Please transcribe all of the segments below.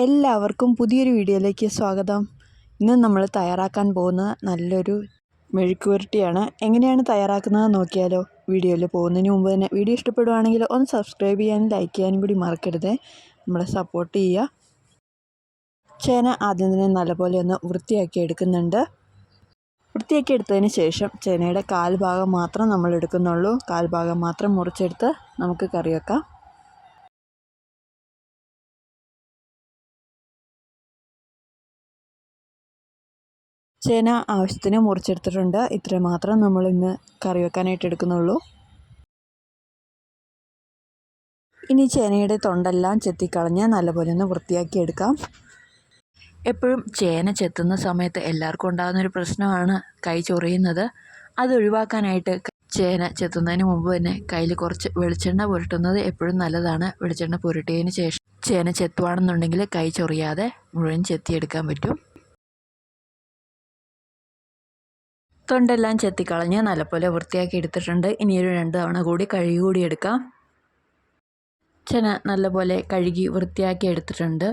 എല്ലാവർക്കും പുതിയൊരു വീഡിയോയിലേക്ക് സ്വാഗതം. ഇന്ന് നമ്മൾ തയ്യാറാക്കാൻ പോകുന്ന നല്ലൊരു മെഴുക്കുവരട്ടിയാണ്. എങ്ങനെയാണ് തയ്യാറാക്കുന്നത് നോക്കിയാലോ? വീഡിയോയിൽ പോകുന്നതിന് മുമ്പ് തന്നെ വീഡിയോ ഇഷ്ടപ്പെടുവാണെങ്കിൽ ഒന്ന് സബ്സ്ക്രൈബ് ചെയ്യാനും ലൈക്ക് ചെയ്യാനും കൂടി മറക്കരുത്. നമ്മളെ സപ്പോർട്ട് ചെയ്യുക. ചേന ആദ്യം തന്നെ നല്ലപോലെ ഒന്ന് വൃത്തിയാക്കി എടുക്കുന്നുണ്ട്. വൃത്തിയാക്കി എടുത്തതിന് ശേഷം ചേനയുടെ കാൽഭാഗം മാത്രം നമ്മൾ എടുക്കുന്നുള്ളൂ. കാൽഭാഗം മാത്രം മുറിച്ചെടുത്ത് നമുക്ക് കറി വെക്കാം. ചേന ആവശ്യത്തിന് മുറിച്ചെടുത്തിട്ടുണ്ട്. ഇത്ര മാത്രം നമ്മൾ ഇന്ന് കറി വെക്കാനായിട്ട് എടുക്കുന്നുള്ളൂ. ഇനി ചേനയുടെ തൊണ്ടെല്ലാം ചെത്തിക്കളഞ്ഞ് നല്ലപോലെ ഒന്ന് വൃത്തിയാക്കി എടുക്കാം. എപ്പോഴും ചേന ചെത്തുന്ന സമയത്ത് എല്ലാവർക്കും ഉണ്ടാകുന്നൊരു പ്രശ്നമാണ് കൈ ചൊറിയുന്നത്. അത് ഒഴിവാക്കാനായിട്ട് ചേന ചെത്തുന്നതിന് മുമ്പ് തന്നെ കയ്യിൽ കുറച്ച് വെളിച്ചെണ്ണ പുരട്ടുന്നത് എപ്പോഴും നല്ലതാണ്. വെളിച്ചെണ്ണ പുരട്ടിയതിന് ശേഷം ചേന ചെത്തുവാണെന്നുണ്ടെങ്കിൽ കൈ ചൊറിയാതെ മുഴുവൻ ചെത്തിയെടുക്കാൻ പറ്റും. തൊണ്ടെല്ലാം ചെത്തിക്കളഞ്ഞ് നല്ലപോലെ വൃത്തിയാക്കി എടുത്തിട്ടുണ്ട്. ഇനിയൊരു 2 തവണ കൂടി കഴുകി എടുക്കാം. ചേന നല്ലപോലെ കഴുകി വൃത്തിയാക്കി എടുത്തിട്ടുണ്ട്.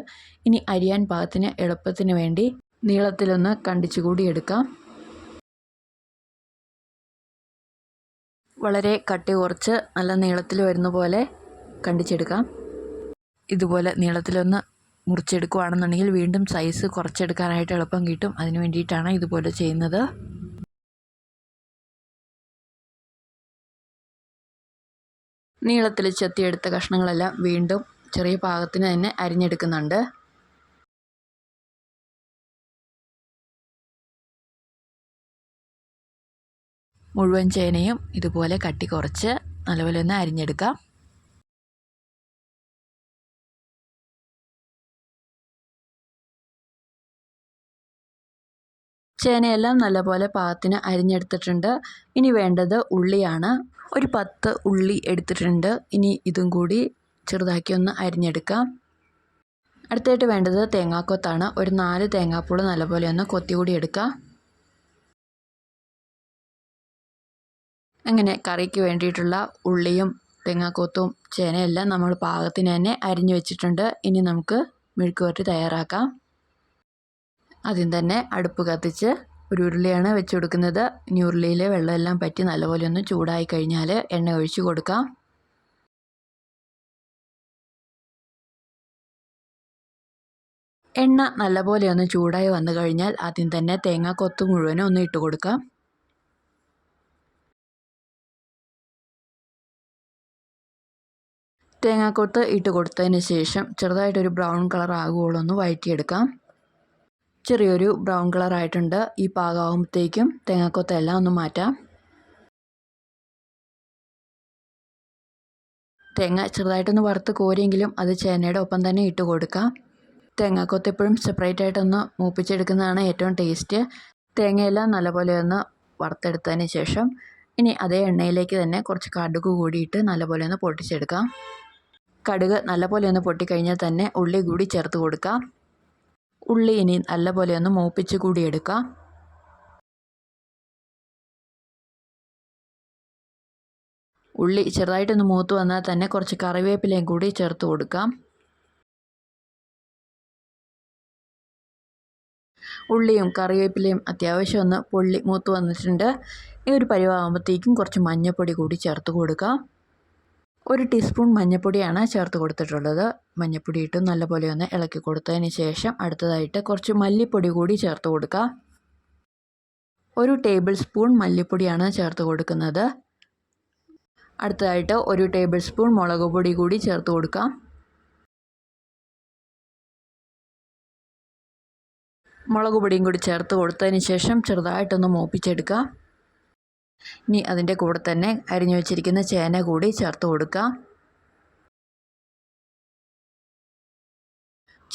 ഇനി അരിയാൻ പാകത്തിന് എളുപ്പത്തിന് വേണ്ടി നീളത്തിലൊന്ന് കണ്ടിച്ചുകൂടി എടുക്കാം. വളരെ കട്ടി കുറച്ച് നല്ല നീളത്തിൽ വരുന്ന പോലെ കണ്ടിച്ചെടുക്കാം. ഇതുപോലെ നീളത്തിലൊന്ന് മുറിച്ചെടുക്കുകയാണെന്നുണ്ടെങ്കിൽ വീണ്ടും സൈസ് കുറച്ചെടുക്കാനായിട്ട് എളുപ്പം കിട്ടും. അതിന് വേണ്ടിയിട്ടാണ് ഇതുപോലെ ചെയ്യുന്നത്. നീളത്തിൽ ചെത്തിയെടുത്ത കഷ്ണങ്ങളെല്ലാം വീണ്ടും ചെറിയ പാകത്തിന് തന്നെ അരിഞ്ഞെടുക്കുന്നുണ്ട്. മുഴുവൻ ചേനയും ഇതുപോലെ കട്ടി കുറച്ച് നല്ലപോലെ ഒന്ന് അരിഞ്ഞെടുക്കാം. ചേനയെല്ലാം നല്ലപോലെ പാകത്തിന് അരിഞ്ഞെടുത്തിട്ടുണ്ട്. ഇനി വേണ്ടത് ഉള്ളിയാണ്. ഒരു 10 ഉള്ളി എടുത്തിട്ടുണ്ട്. ഇനി ഇതും കൂടി ചെറുതാക്കി ഒന്ന് അരിഞ്ഞെടുക്കാം. അടുത്തായിട്ട് വേണ്ടത് തേങ്ങാക്കൊത്താണ്. ഒരു 4 തേങ്ങാപ്പൂൾ നല്ലപോലെ ഒന്ന് കൊത്തി കൂടി എടുക്കാം. അങ്ങനെ കറിക്ക് വേണ്ടിയിട്ടുള്ള ഉള്ളിയും തേങ്ങാക്കൊത്തും ചേനയെല്ലാം നമ്മൾ പാകത്തിന് തന്നെ അരിഞ്ഞു വെച്ചിട്ടുണ്ട്. ഇനി നമുക്ക് മെഴുക്കുവരട്ടി തയ്യാറാക്കാം. ആദ്യം തന്നെ അടുപ്പ് കത്തിച്ച് ഒരു ഉരുളിയാണ് വെച്ച് കൊടുക്കുന്നത്. ഇനി ഉരുളിയിലെ വെള്ളമെല്ലാം പറ്റി നല്ലപോലെ ഒന്ന് ചൂടായി കഴിഞ്ഞാൽ എണ്ണ ഒഴിച്ച് കൊടുക്കാം. എണ്ണ നല്ലപോലെ ഒന്ന് ചൂടായി വന്നു കഴിഞ്ഞാൽ ആദ്യം തന്നെ തേങ്ങാക്കൊത്ത് മുഴുവനും ഒന്ന് ഇട്ട് കൊടുക്കാം. തേങ്ങാക്കൊത്ത് ഇട്ട് കൊടുത്തതിന് ശേഷം ചെറുതായിട്ടൊരു ബ്രൗൺ കളർ ആകുവോളം ഒന്ന് വഴറ്റിയെടുക്കാം. ചെറിയൊരു ബ്രൗൺ കളർ ആയിട്ടുണ്ട്. ഈ പാകമാകുമ്പോഴത്തേക്കും തേങ്ങാക്കൊത്തെല്ലാം ഒന്ന് മാറ്റാം. തേങ്ങ ചെറുതായിട്ടൊന്ന് വറുത്ത് കോരിയെങ്കിലും അത് ചേനയുടെ ഒപ്പം തന്നെ ഇട്ട് കൊടുക്കാം. തേങ്ങാക്കൊത്ത് എപ്പോഴും സെപ്പറേറ്റ് ആയിട്ടൊന്ന് മൂപ്പിച്ചെടുക്കുന്നതാണ് ഏറ്റവും ടേസ്റ്റ്. തേങ്ങയെല്ലാം നല്ലപോലെ ഒന്ന് വറുത്തെടുത്തതിന് ശേഷം ഇനി അതേ എണ്ണയിലേക്ക് തന്നെ കുറച്ച് കടുക് കൂടിയിട്ട് നല്ലപോലെ ഒന്ന് പൊട്ടിച്ചെടുക്കാം. കടുക് നല്ലപോലെ ഒന്ന് പൊട്ടിക്കഴിഞ്ഞാൽ തന്നെ ഉള്ളി കൂടി ചേർത്ത് കൊടുക്കാം. ഉള്ളി ഇനി നല്ലപോലെ ഒന്ന് മൂപ്പിച്ച് കൂടി എടുക്കാം. ഉള്ളി ചെറുതായിട്ടൊന്ന് മൂത്ത് വന്നാൽ തന്നെ കുറച്ച് കറിവേപ്പിലയും കൂടി ചേർത്ത് കൊടുക്കാം. ഉള്ളിയും കറിവേപ്പിലയും അത്യാവശ്യം ഒന്ന് പൊള്ളി മൂത്ത് വന്നിട്ടുണ്ട്. ഈ ഒരു പരിവാകുമ്പോഴത്തേക്കും കുറച്ച് മഞ്ഞൾപ്പൊടി കൂടി ചേർത്ത് കൊടുക്കാം. 1 ടീസ്പൂൺ മഞ്ഞൾപ്പൊടിയാണ് ചേർത്ത് കൊടുത്തിട്ടുള്ളത്. മഞ്ഞൾപ്പൊടി ഇട്ട് നല്ലപോലെ ഒന്ന് ഇളക്കി കൊടുത്തതിന് ശേഷം അടുത്തതായിട്ട് കുറച്ച് മല്ലിപ്പൊടി കൂടി ചേർത്ത് കൊടുക്കാം. 1 ടേബിൾ സ്പൂൺ മല്ലിപ്പൊടിയാണ് ചേർത്ത് കൊടുക്കുന്നത്. അടുത്തതായിട്ട് 1 ടേബിൾ സ്പൂൺ മുളക് പൊടി കൂടി ചേർത്ത് കൊടുക്കാം. മുളക് പൊടിയും കൂടി ചേർത്ത് കൊടുത്തതിന് ശേഷം ചെറുതായിട്ടൊന്ന് മൂപ്പിച്ചെടുക്കാം. ഇനി അതിൻ്റെ കൂടെ തന്നെ അരിഞ്ഞു വെച്ചിരിക്കുന്ന ചേന കൂടി ചേർത്ത് കൊടുക്കാം.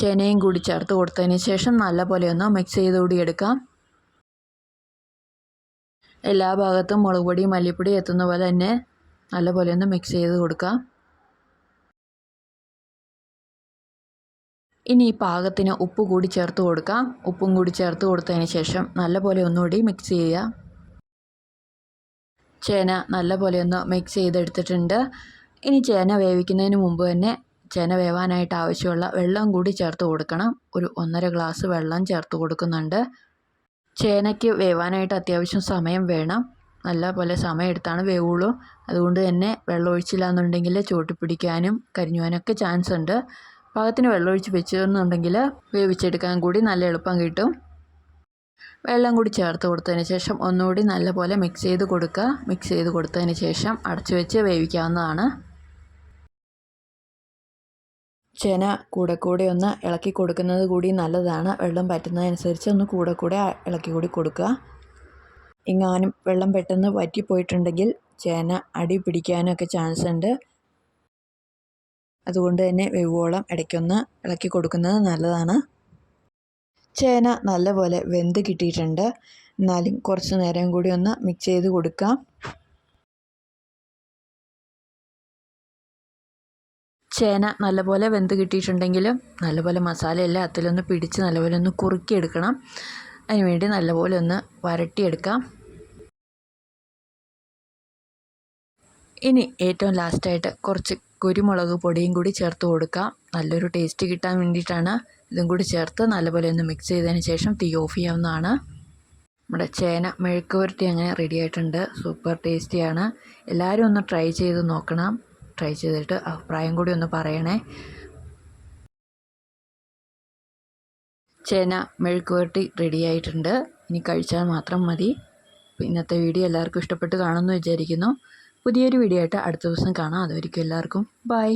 ചേനയും കൂടി ചേർത്ത് കൊടുത്തതിന് ശേഷം നല്ലപോലെ ഒന്ന് മിക്സ് ചെയ്ത് കൂടി എടുക്കാം. എല്ലാ ഭാഗത്തും മുളക് പൊടി മല്ലിപ്പൊടി എത്തുന്ന പോലെ തന്നെ നല്ലപോലെ ഒന്ന് മിക്സ് ചെയ്ത് കൊടുക്കാം. ഇനി പാകത്തിന് ഉപ്പ് കൂടി ചേർത്ത് കൊടുക്കാം. ഉപ്പും കൂടി ചേർത്ത് കൊടുത്തതിന് ശേഷം നല്ലപോലെ ഒന്നുകൂടി മിക്സ് ചെയ്യുക. ചേന നല്ലപോലെ ഒന്ന് മിക്സ് ചെയ്തെടുത്തിട്ടുണ്ട്. ഇനി ചേന വേവിക്കുന്നതിന് മുമ്പ് തന്നെ ചേന വേവാനായിട്ട് ആവശ്യമുള്ള വെള്ളം കൂടി ചേർത്ത് കൊടുക്കണം. ഒരു 1.5 ഗ്ലാസ് വെള്ളം ചേർത്ത് കൊടുക്കുന്നുണ്ട്. ചേനയ്ക്ക് വേവാനായിട്ട് അത്യാവശ്യം സമയം വേണം. നല്ലപോലെ സമയം എടുത്താണ് വേവുള്ളൂ. അതുകൊണ്ട് തന്നെ വെള്ളം ഒഴിച്ചില്ല എന്നുണ്ടെങ്കിൽ ചോട്ടി പിടിക്കാനും കരിഞ്ഞു പോകാനൊക്കെ ചാൻസ് ഉണ്ട്. പാകത്തിന് വെള്ളമൊഴിച്ച് വെച്ചെന്നുണ്ടെങ്കിൽ വേവിച്ചെടുക്കാൻ കൂടി നല്ല എളുപ്പം കിട്ടും. വെള്ളം കൂടി ചേർത്ത് കൊടുത്തതിന് ശേഷം ഒന്നുകൂടി നല്ലപോലെ മിക്സ് ചെയ്ത് കൊടുക്കുക. മിക്സ് ചെയ്ത് കൊടുത്തതിന് ശേഷം അടച്ചു വെച്ച് വേവിക്കാവുന്നതാണ്. ചേന കൂടെ ഒന്ന് ഇളക്കി കൊടുക്കുന്നത് കൂടി നല്ലതാണ്. വെള്ളം പറ്റുന്നതനുസരിച്ച് ഒന്ന് കൂടെ ഇളക്കി കൂടി കൊടുക്കുക. എങ്ങാനും വെള്ളം പെട്ടെന്ന് വറ്റിപ്പോയിട്ടുണ്ടെങ്കിൽ ചേന അടി പിടിക്കാനൊക്കെ ചാൻസ് ഉണ്ട്. അതുകൊണ്ട് തന്നെ വേവോളം ഇടയ്ക്കൊന്ന് ഇളക്കി കൊടുക്കുന്നത് നല്ലതാണ്. ചേന നല്ലപോലെ വെന്ത് കിട്ടിയിട്ടുണ്ട്. എന്നാലും കുറച്ച് നേരം കൂടി ഒന്ന് മിക്സ് ചെയ്ത് കൊടുക്കാം. ചേന നല്ലപോലെ വെന്ത് കിട്ടിയിട്ടുണ്ടെങ്കിലും നല്ലപോലെ മസാല എല്ലാത്തിലൊന്ന് പിടിച്ച് നല്ലപോലെ ഒന്ന് കുറുക്കിയെടുക്കണം. അതിനുവേണ്ടി നല്ലപോലെ ഒന്ന് വരട്ടിയെടുക്കാം. ഇനി ഏറ്റവും ലാസ്റ്റായിട്ട് കുറച്ച് കുരുമുളക് പൊടിയും കൂടി ചേർത്ത് കൊടുക്കാം. നല്ലൊരു ടേസ്റ്റ് കിട്ടാൻ വേണ്ടിയിട്ടാണ്. ഇതും കൂടി ചേർത്ത് നല്ലപോലെ ഒന്ന് മിക്സ് ചെയ്തതിന് ശേഷം തീ ഓഫ് ചെയ്യാവുന്നതാണ്. നമ്മുടെ ചേന മെഴുക്ക് പുരട്ടി അങ്ങനെ റെഡി ആയിട്ടുണ്ട്. സൂപ്പർ ടേസ്റ്റിയാണ്. എല്ലാവരും ഒന്ന് ട്രൈ ചെയ്ത് നോക്കണം. ട്രൈ ചെയ്തിട്ട് അഭിപ്രായം കൂടി ഒന്ന് പറയണേ. ചേന മെഴുക്ക് പുരട്ടി റെഡി ആയിട്ടുണ്ട്. ഇനി കഴിച്ചാൽ മാത്രം മതി. ഇന്നത്തെ വീഡിയോ എല്ലാവർക്കും ഇഷ്ടപ്പെട്ട് കാണുമെന്ന് വിചാരിക്കുന്നു. പുതിയൊരു വീഡിയോ ആയിട്ട് അടുത്ത ദിവസം കാണാം. അതുവരെയ്ക്കും എല്ലാവർക്കും ബൈ.